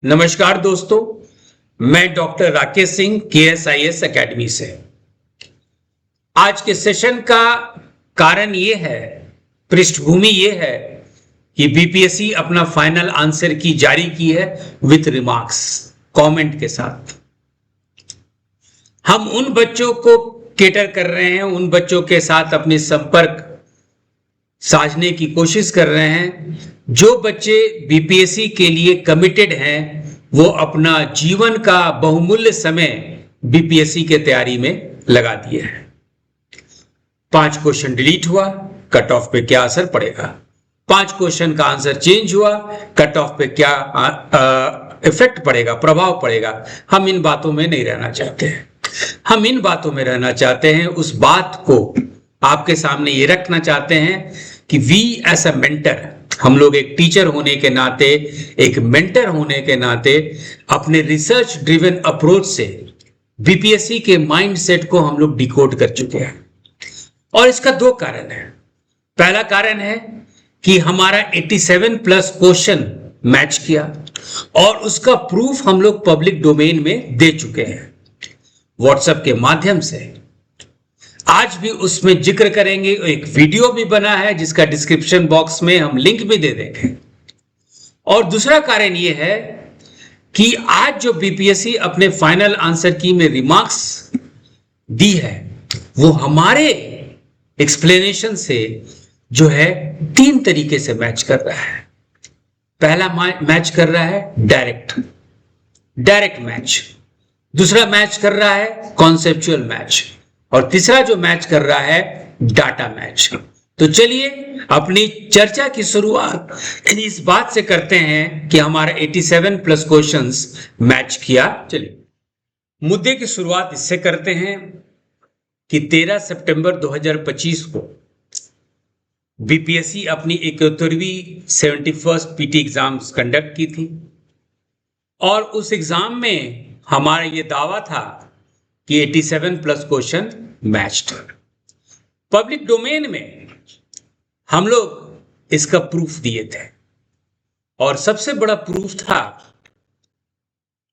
नमस्कार दोस्तों, मैं doctor Rakesh Singh KSIS academy से। आज के सेशन का कारण ये है, पृष्ठभूमि ये है कि बीपीएससी अपना फाइनल आंसर की जारी की है विथ रिमार्क्स, कमेंट के साथ। हम उन बच्चों को केटर कर रहे हैं, उन बच्चों के साथ अपने संपर्क साधने की कोशिश कर रहे हैं जो बच्चे बीपीएससी के लिए कमिटेड हैं, वो अपना जीवन का बहुमूल्य समय बीपीएससी के तैयारी में लगा दिए हैं। 5 क्वेश्चन डिलीट हुआ, कट ऑफ पे क्या असर पड़ेगा? 5 क्वेश्चन का आंसर चेंज हुआ, कट ऑफ पे क्या इफेक्ट पड़ेगा, प्रभाव पड़ेगा? हम इन बातों में नहीं रहना चाहते हैं। हम इन बातों में रहना चाहते हैं, उस बात को आपके सामने ये रखना चाहते हैं कि वी एज अ मेंटर, हम लोग एक टीचर होने के नाते, एक मेंटर होने के नाते अपने रिसर्च ड्रिवन अप्रोच से बीपीएससी के माइंडसेट को हम लोग डिकोड कर चुके हैं। और इसका 2 कारण है। पहला कारण है कि हमारा 87 प्लस क्वेश्चन मैच किया और उसका प्रूफ हम लोग पब्लिक डोमेन में दे चुके हैं व्हाट्सएप के माध्यम से। आज भी उसमें जिक्र करेंगे, एक वीडियो भी बना है जिसका डिस्क्रिप्शन बॉक्स में हम लिंक भी दे देंगे। और दूसरा कारण यह है कि आज जो बीपीएससी अपने फाइनल आंसर की में रिमार्क्स दी है, वो हमारे एक्सप्लेनेशन से जो है 3 तरीके से मैच कर रहा है। पहला मैच कर रहा है डायरेक्ट मैच, दूसरा मैच कर रहा है कॉन्सेप्चुअल मैच, और तीसरा जो मैच कर रहा है डाटा मैच। तो चलिए अपनी चर्चा की शुरुआत इस बात से करते हैं कि हमारा 87 प्लस क्वेश्चंस मैच किया। चलिए मुद्दे की शुरुआत इससे करते हैं कि 13 सितंबर 2025 को बीपीएससी अपनी 71वीं 71st पीटी एग्जाम्स कंडक्ट की थी और उस एग्जाम में हमारा ये दावा था कि 87 plus question matched. Public domain में हम लोग इसका प्रूफ दिए थे और सबसे बड़ा प्रूफ था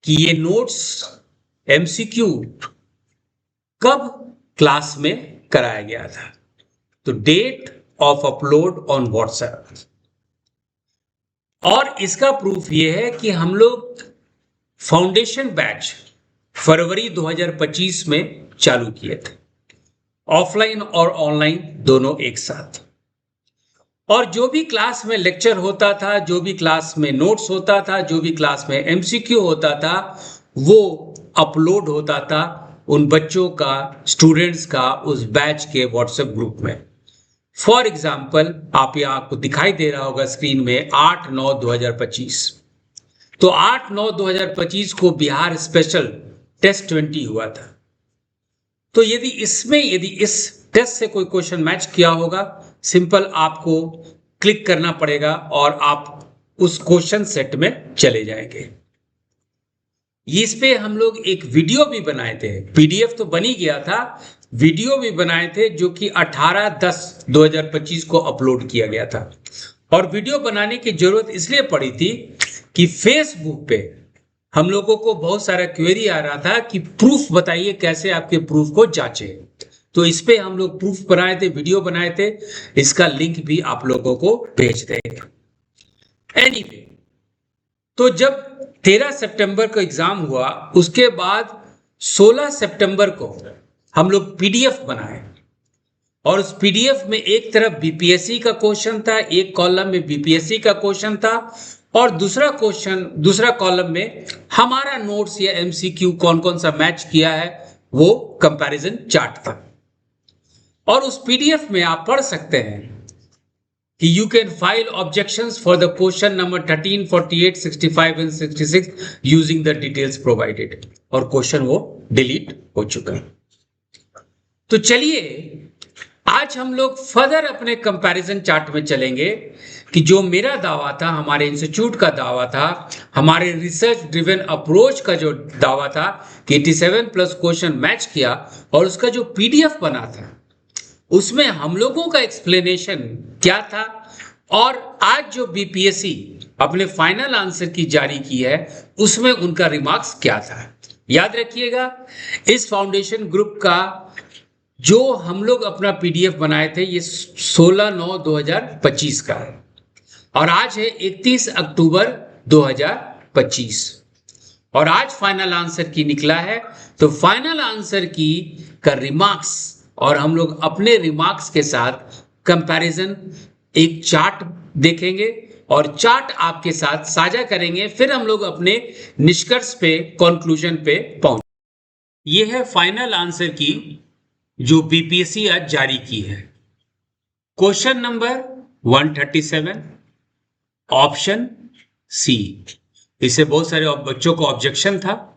कि ये नोट्स एमसीक्यू कब क्लास में कराया गया था, तो date of upload on WhatsApp. और इसका प्रूफ ये है कि हम लोग फाउंडेशन बैच फरवरी 2025 में चालू किए थे, ऑफलाइन और ऑनलाइन दोनों एक साथ। और जो भी क्लास में लेक्चर होता था, जो भी क्लास में नोट्स होता था, जो भी क्लास में एमसीक्यू होता था, वो अपलोड होता था उन बच्चों का, स्टूडेंट्स का उस बैच के व्हाट्सएप ग्रुप में। फॉर एग्जाम्पल, आप यहाँ आपको दिखाई दे रहा होगा स्क्रीन में 8/9/2025। तो 8/9/2025 को बिहार स्पेशल टेस्ट 20 हुआ था। तो यदि इस टेस्ट से कोई क्वेश्चन मैच किया होगा, सिंपल आपको क्लिक करना पड़ेगा और आप उस क्वेश्चन सेट में चले जाएंगे। इस पे हम लोग एक वीडियो भी बनाए थे, पीडीएफ तो बन ही गया था, वीडियो भी बनाए थे जो कि 18/10/2025 को अपलोड किया गया था। और वीडियो बनाने की जरूरत इसलिए पड़ी थी कि फेसबुक पे हम लोगों को बहुत सारा क्वेरी आ रहा था कि प्रूफ बताइए, कैसे आपके प्रूफ को जांचे। तो इस पे हम लोग प्रूफ बनाए थे, वीडियो बनाए थे, इसका लिंक भी आप लोगों को भेज देंगे। एनीवे, तो जब 13 सितंबर को एग्जाम हुआ, उसके बाद 16 सितंबर को हम लोग पीडीएफ बनाए और उस पीडीएफ में एक तरफ बीपीएससी का क्वेश्चन था, एक कॉलम में बीपीएससी का क्वेश्चन था और दूसरा कॉलम में हमारा नोट्स या एमसीक्यू कौन कौन सा मैच किया है वो कंपैरिजन चार्ट था। और उस पीडीएफ में आप पढ़ सकते हैं कि you can file objections for the question number 13, 48, 65 and 66 using the details provided. और क्वेश्चन वो डिलीट हो चुका है। तो चलिए आज हम लोग फर्दर अपने कंपैरिजन चार्ट में चलेंगे कि जो मेरा दावा था, हमारे इंस्टीट्यूट का दावा था, हमारे रिसर्च ड्रिवन अप्रोच का जो दावा था कि 87 प्लस क्वेश्चन मैच किया, और उसका जो पीडीएफ बना था उसमें हम लोगों का एक्सप्लेनेशन क्या था और आज जो बीपीएससी अपने फाइनल आंसर की जारी की है उसमें उनका रिमार्क्स क्या था। याद रखिएगा, इस फाउंडेशन ग्रुप का जो हम लोग अपना पीडीएफ बनाए थे ये 16/9/2025 का है और आज है 31 अक्टूबर 2025 और आज फाइनल आंसर की निकला है। तो फाइनल आंसर की का रिमार्क्स और हम लोग अपने रिमार्क्स के साथ कंपैरिजन एक चार्ट देखेंगे और चार्ट आपके साथ साझा करेंगे, फिर हम लोग अपने निष्कर्ष पे कंक्लूजन पे पहुंच। ये है फाइनल आंसर की जो बीपीएससी आज जारी की है। Question number 137 option C. इससे बहुत सारे बच्चों को ऑब्जेक्शन था।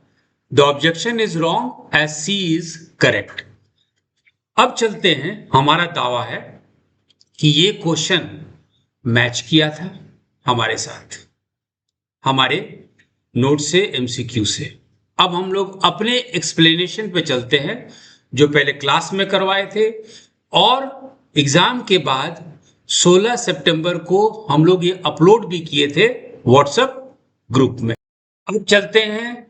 The objection is wrong as C is correct. अब चलते हैं, हमारा दावा है कि ये क्वेश्चन मैच किया था हमारे साथ, हमारे नोट से, एमसीक्यू से। अब हम लोग अपने एक्सप्लेनेशन पे चलते हैं जो पहले क्लास में करवाए थे और एग्जाम के बाद 16 सितंबर को हम लोग ये अपलोड भी किए थे व्हाट्सएप ग्रुप में। अब चलते हैं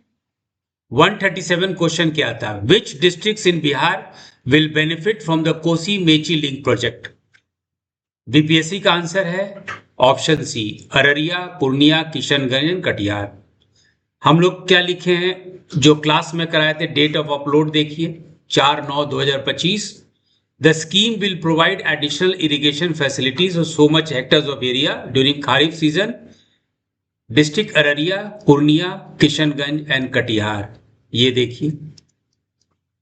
137 क्वेश्चन क्या था। Which districts in Bihar will benefit from the Kosi Mechi link project. BPSC का आंसर है option C, Araria, Purnia, Kishanganj and Katihar. हम लोग क्या लिखे हैं जो क्लास में कराए थे, डेट ऑफ अपलोड देखिए 4/9/2025। The scheme will provide additional irrigation facilities of so much hectares of area during kharif season. District Araria, Purnia, Kishanganj and Katihar. ये देखिए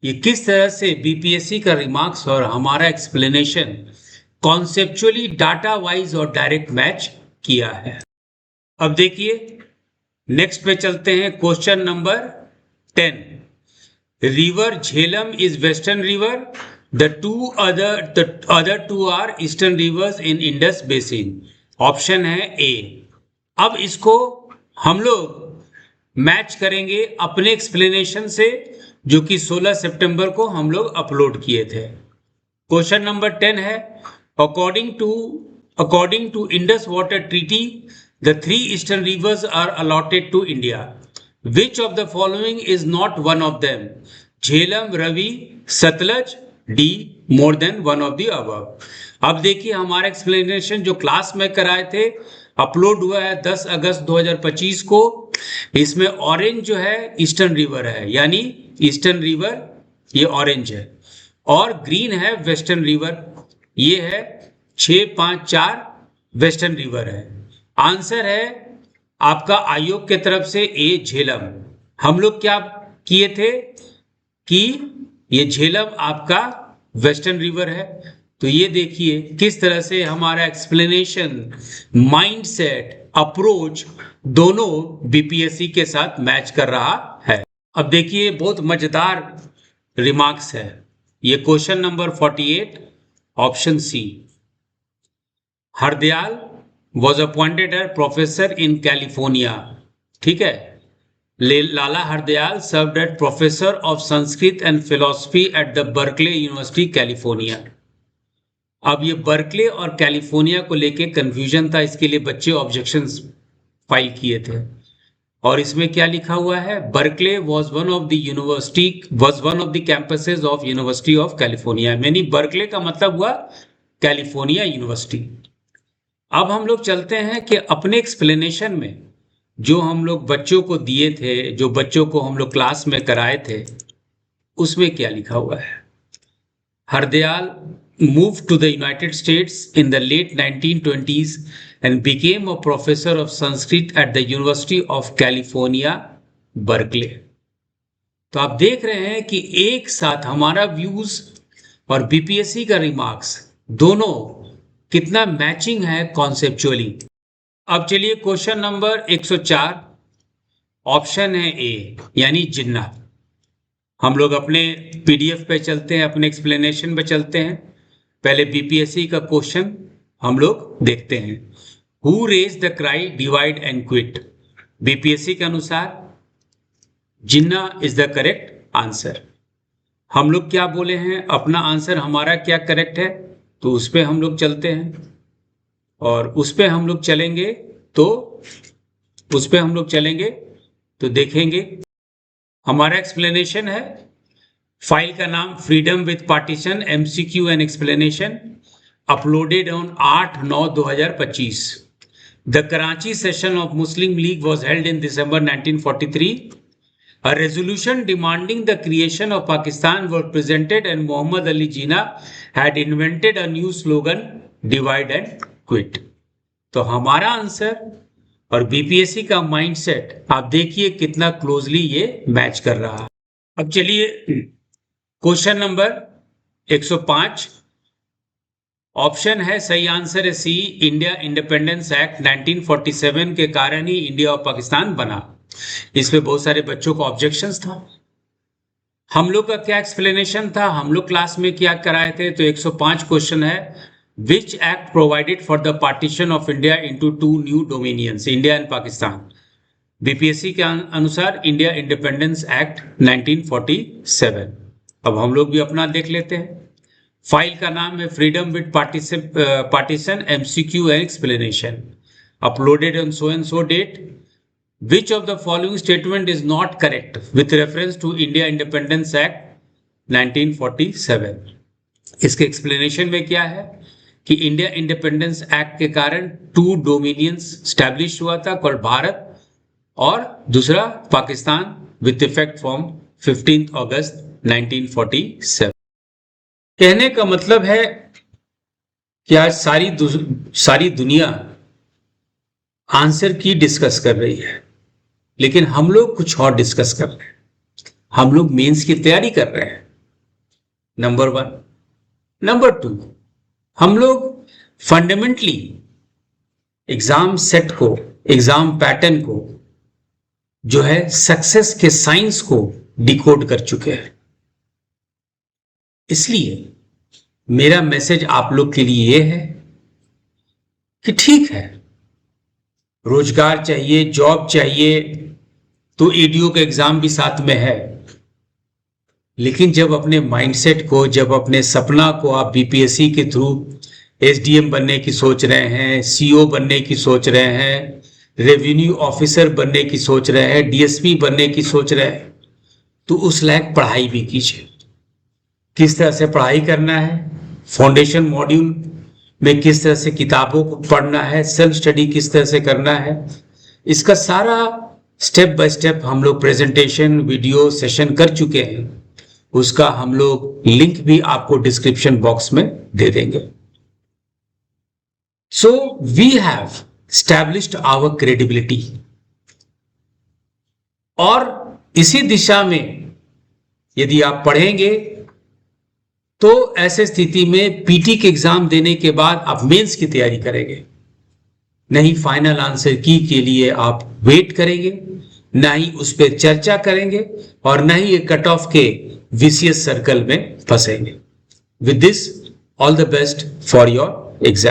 ये किस तरह से बीपीएससी का रिमार्क्स और हमारा एक्सप्लेनेशन कॉन्सेप्चुअली, डाटा वाइज और डायरेक्ट मैच किया है। अब देखिए नेक्स्ट पे चलते हैं। Question number 10, river Jhelum is western river, the other two are eastern rivers in Indus basin. Option है ए। अब इसको हम लोग मैच करेंगे अपने एक्सप्लेनेशन से जो कि 16 सितंबर को हम लोग अपलोड किए थे। क्वेश्चन नंबर 10 है, According to Indus Water Treaty, the 3 eastern rivers are allotted to India. Which of the following is not one of them? Jhelum, Ravi, Satluj, D. More than one of the above. अब देखिए हमारा explanation जो class में कराए थे upload हुआ है 10 अगस्त 2025 को। इसमें ऑरेंज जो है ईस्टर्न रिवर है, यानी ईस्टर्न रिवर ये ऑरेंज है और ग्रीन है वेस्टर्न रिवर, ये है 654 वेस्टर्न रिवर है। आंसर है आपका आयोग के तरफ से ए झेलम। हम लोग क्या किए थे कि ये झेलम आपका वेस्टर्न रिवर है। तो ये देखिए किस तरह से हमारा एक्सप्लेनेशन, माइंडसेट, अप्रोच दोनों बीपीएससी के साथ मैच कर रहा है। अब देखिए बहुत मजेदार रिमार्क्स है। ये question number 48 option C, Hardayal was appointed as professor in California. ठीक है, Lala Hardayal served as professor of Sanskrit and philosophy at the Berkeley university California. अब ये बर्कले और कैलिफोर्निया को लेके कंफ्यूजन था, इसके लिए बच्चे ऑब्जेक्शंस फाइल किए थे और इसमें क्या लिखा हुआ है, Berkeley was one of the campuses of university of California. यानी बर्कले का मतलब हुआ कैलिफोर्निया यूनिवर्सिटी। अब हम लोग चलते हैं कि अपने एक्सप्लेनेशन में जो हम लोग बच्चों को दिए थे, जो बच्चों को हम लोग क्लास में कराए थे, उसमें क्या लिखा हुआ है। Hardayal moved to the United States in the late 1920s and became a professor of Sanskrit at the University of California, Berkeley. तो आप देख रहे हैं कि एक साथ हमारा व्यूज और बीपीएससी का रिमार्क्स दोनों कितना मैचिंग है कॉन्सेप्चुअली। अब चलिए क्वेश्चन नंबर 104 ऑप्शन है ए, यानी जिन्ना। हम लोग अपने पीडीएफ पे चलते हैं, अपने एक्सप्लेनेशन पे चलते हैं। पहले बीपीएससी का क्वेश्चन हम लोग देखते हैं। Who raised the cry divide and quit. BPSC के अनुसार Jinnah is the correct answer. हम लोग क्या बोले हैं, अपना आंसर हमारा क्या करेक्ट है, तो उस पर हम लोग चलते हैं। और उस पे हम लोग चलेंगे तो देखेंगे हमारा एक्सप्लेनेशन है। फाइल का नाम freedom with partition MCQ and explanation, uploaded on 8/9/2025। The Karachi session of Muslim league was held in December 1943. A resolution demanding the creation of Pakistan was presented and Muhammad Ali Jinnah had invented a new slogan, divide and quit. तो हमारा answer और BPSC का mindset आप देखिए कितना closely ये match कर रहा है। अब चलिए क्वेश्चन नंबर 105, ऑप्शन है सही आंसर है सी, इंडिया इंडिपेंडेंस एक्ट 1947 के कारण ही इंडिया और पाकिस्तान बना। इस पे बहुत सारे बच्चों को ऑब्जेक्शंस था। हम लोग का क्या एक्सप्लेनेशन था, हम लोग क्लास में क्या कराए थे, तो 105 क्वेश्चन है, which act provided for the partition of India into 2 new dominions, India and Pakistan. BPSC के अनुसार इंडिया इंडिपेंडेंस एक्ट 1947। अब हम लोग भी अपना देख लेते हैं। फाइल का नाम है freedom with partition MCQ and explanation, uploaded on so and so date. Which of the following statement is not correct with reference to India Independence Act 1947? इसके एक्सप्लेनेशन में क्या है कि इंडिया इंडिपेंडेंस एक्ट के कारण 2 डोमिनियंस स्टैब्लिश हुआ था, called Bharat और दूसरा पाकिस्तान, विथ इफेक्ट फ्रॉम 15 अगस्त 1947। कहने का मतलब है कि आज सारी दुनिया आंसर की डिस्कस कर रही है, लेकिन हम लोग कुछ और डिस्कस कर रहे हैं। हम लोग मेंस की तैयारी कर रहे हैं, नंबर 1। नंबर 2, हम लोग फंडामेंटली एग्जाम सेट को, एग्जाम पैटर्न को जो है सक्सेस के साइंस को डिकोड कर चुके हैं। इसलिए मेरा मैसेज आप लोग के लिए यह है कि ठीक है, रोजगार चाहिए, जॉब चाहिए, तो ईडीओ का एग्जाम भी साथ में है, लेकिन जब अपने माइंडसेट को, जब अपने सपना को आप बीपीएससी के थ्रू एसडीएम बनने की सोच रहे हैं, सीओ बनने की सोच रहे हैं, रेवेन्यू ऑफिसर बनने की सोच रहे हैं, डीएसपी बनने की सोच रहे हैं, तो उस लायक पढ़ाई भी कीजिए। किस तरह से पढ़ाई करना है, फाउंडेशन मॉड्यूल में किस तरह से किताबों को पढ़ना है, सेल्फ स्टडी किस तरह से करना है, इसका सारा स्टेप बाय स्टेप हम लोग प्रेजेंटेशन, वीडियो सेशन कर चुके हैं। उसका हम लोग लिंक भी आपको डिस्क्रिप्शन बॉक्स में दे देंगे। So we have established our credibility, और इसी दिशा में यदि आप पढ़ेंगे तो ऐसे स्थिति में पीटी के एग्जाम देने के बाद आप मेंस की तैयारी करेंगे, नहीं फाइनल आंसर की के लिए आप वेट करेंगे, ना ही उस पर चर्चा करेंगे, और ना ही कट ऑफ के विशियस सर्कल में फंसेंगे। With this, all the best for your exam.